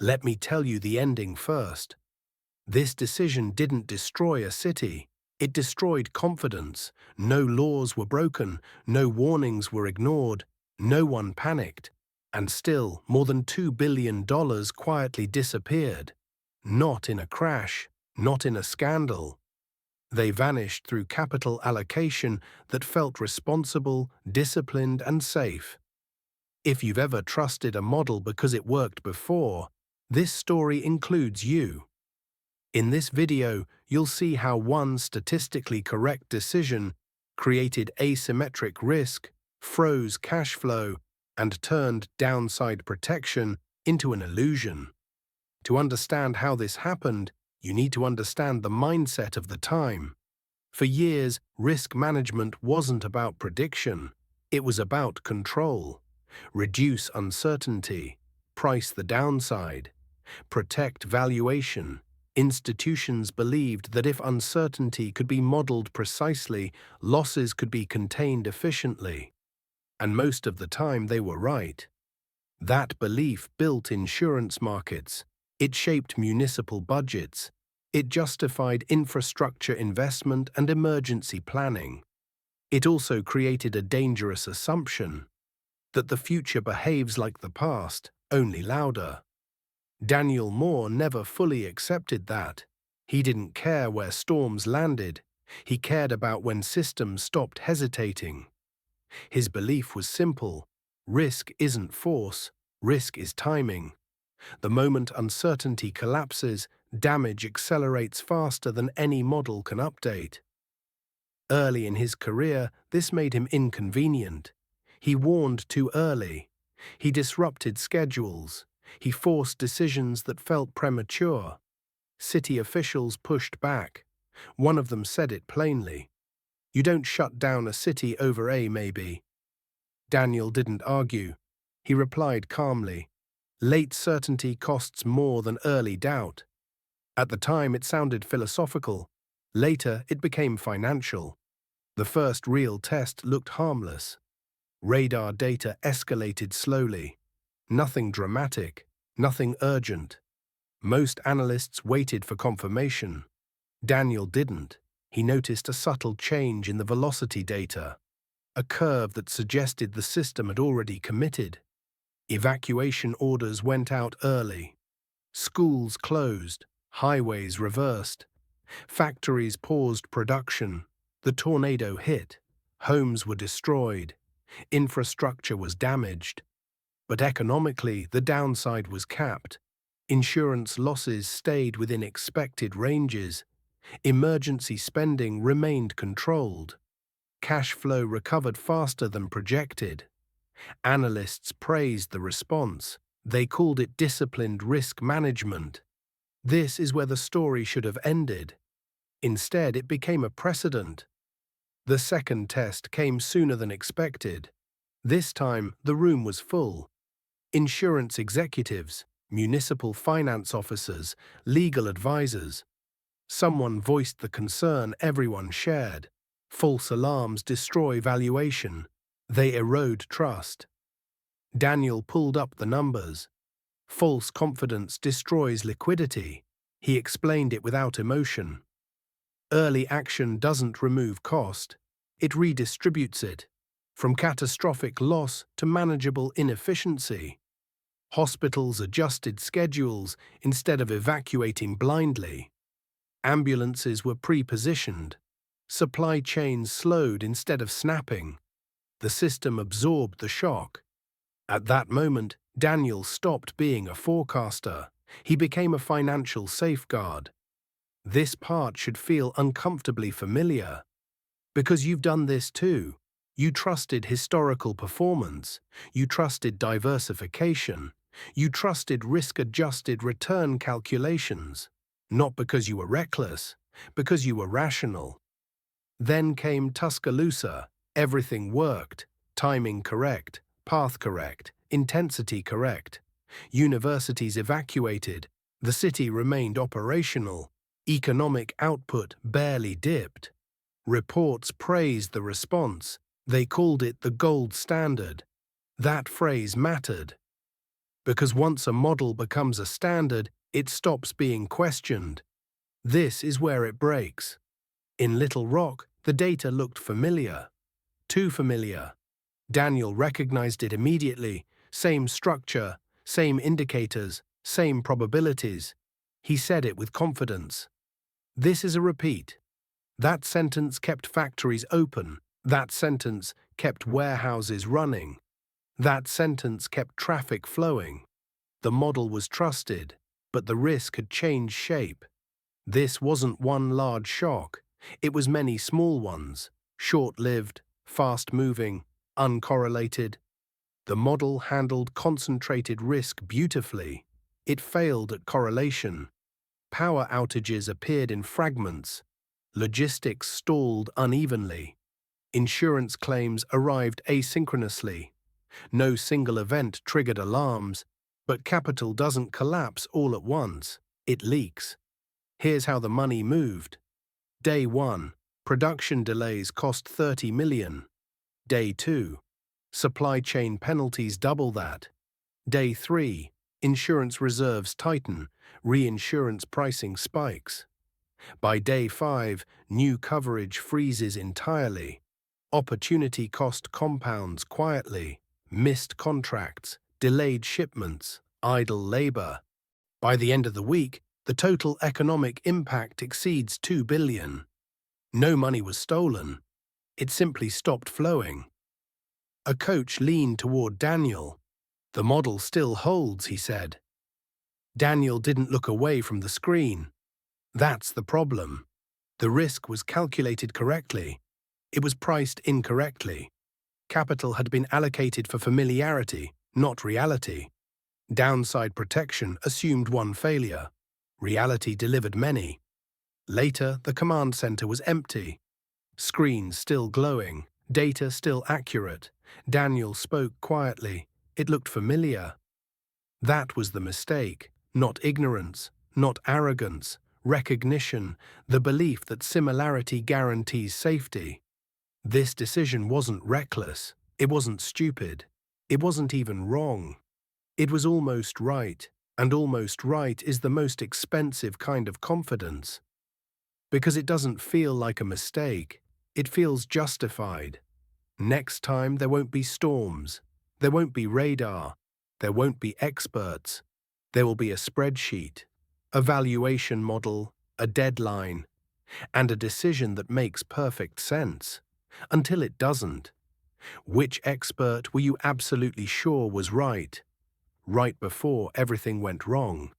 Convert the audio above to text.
Let me tell you the ending first. This decision didn't destroy a city. It destroyed confidence. No laws were broken, no warnings were ignored, no one panicked. And still, more than $2 billion quietly disappeared. Not in a crash, not in a scandal. They vanished through capital allocation that felt responsible, disciplined, and safe. If you've ever trusted a model because it worked before, this story includes you. In this video, you'll see how one statistically correct decision created asymmetric risk, froze cash flow, and turned downside protection into an illusion. To understand how this happened, you need to understand the mindset of the time. For years, risk management wasn't about prediction. It was about control. Reduce uncertainty, price the downside, protect valuation. Institutions believed that if uncertainty could be modeled precisely, losses could be contained efficiently. And most of the time they were right. That belief built insurance markets. It shaped municipal budgets. It justified infrastructure investment and emergency planning. It also created a dangerous assumption that the future behaves like the past, only louder. Daniel Moore never fully accepted that. He didn't care where storms landed. He cared about when systems stopped hesitating. His belief was simple. Risk isn't force, risk is timing. The moment uncertainty collapses, damage accelerates faster than any model can update. Early in his career, this made him inconvenient. He warned too early. He disrupted schedules. He forced decisions that felt premature. City officials pushed back. One of them said it plainly. You don't shut down a city over a maybe. Daniel didn't argue. He replied calmly. Late certainty costs more than early doubt. At the time it sounded philosophical. Later it became financial. The first real test looked harmless. Radar data escalated slowly. Nothing dramatic, nothing urgent. Most analysts waited for confirmation. Daniel didn't. He noticed a subtle change in the velocity data, a curve that suggested the system had already committed. Evacuation orders went out early. Schools closed, highways reversed. Factories paused production. The tornado hit. Homes were destroyed. Infrastructure was damaged. But economically, the downside was capped. Insurance losses stayed within expected ranges. Emergency spending remained controlled. Cash flow recovered faster than projected. Analysts praised the response. They called it disciplined risk management. This is where the story should have ended. Instead, it became a precedent. The second test came sooner than expected. This time, the room was full. Insurance executives, municipal finance officers, legal advisors. Someone voiced the concern everyone shared. False alarms destroy valuation. They erode trust. Daniel pulled up the numbers. False confidence destroys liquidity. He explained it without emotion. Early action doesn't remove cost. It redistributes it, from catastrophic loss to manageable inefficiency. Hospitals adjusted schedules instead of evacuating blindly. Ambulances were pre-positioned. Supply chains slowed instead of snapping. The system absorbed the shock. At that moment, Daniel stopped being a forecaster. He became a financial safeguard. This part should feel uncomfortably familiar. Because you've done this too. You trusted historical performance. You trusted diversification. You trusted risk-adjusted return calculations. Not because you were reckless, because you were rational. Then came Tuscaloosa. Everything worked. Timing correct, path correct, intensity correct. Universities evacuated. The city remained operational. Economic output barely dipped. Reports praised the response. They called it the gold standard. That phrase mattered. Because once a model becomes a standard, it stops being questioned. This is where it breaks. In Little Rock, the data looked familiar. Too familiar. Daniel recognized it immediately. Same structure, same indicators, same probabilities. He said it with confidence. This is a repeat. That sentence kept factories open. That sentence kept warehouses running. That sentence kept traffic flowing. The model was trusted, but the risk had changed shape. This wasn't one large shock. It was many small ones, short-lived, fast-moving, uncorrelated. The model handled concentrated risk beautifully. It failed at correlation. Power outages appeared in fragments. Logistics stalled unevenly. Insurance claims arrived asynchronously. No single event triggered alarms, but capital doesn't collapse all at once. It leaks. Here's how the money moved. Day 1, production delays cost 30 million. Day 2, supply chain penalties double that. Day 3, insurance reserves tighten, reinsurance pricing spikes. By day 5, new coverage freezes entirely. Opportunity cost compounds quietly. Missed contracts, delayed shipments, idle labor. By the end of the week, the total economic impact exceeds 2 billion. No money was stolen. It simply stopped flowing. A coach leaned toward Daniel. The model still holds, he said. Daniel didn't look away from the screen. That's the problem. The risk was calculated correctly. It was priced incorrectly. Capital had been allocated for familiarity, not reality. Downside protection assumed one failure. Reality delivered many. Later, the command center was empty. Screens still glowing, data still accurate. Daniel spoke quietly. It looked familiar. That was the mistake, not ignorance, not arrogance, recognition, the belief that similarity guarantees safety. This decision wasn't reckless. It wasn't stupid. It wasn't even wrong. It was almost right, and almost right is the most expensive kind of confidence. Because it doesn't feel like a mistake, it feels justified. Next time there won't be storms, there won't be radar, there won't be experts. There will be a spreadsheet, a valuation model, a deadline, and a decision that makes perfect sense. Until it doesn't. Which expert were you absolutely sure was right? Right before everything went wrong.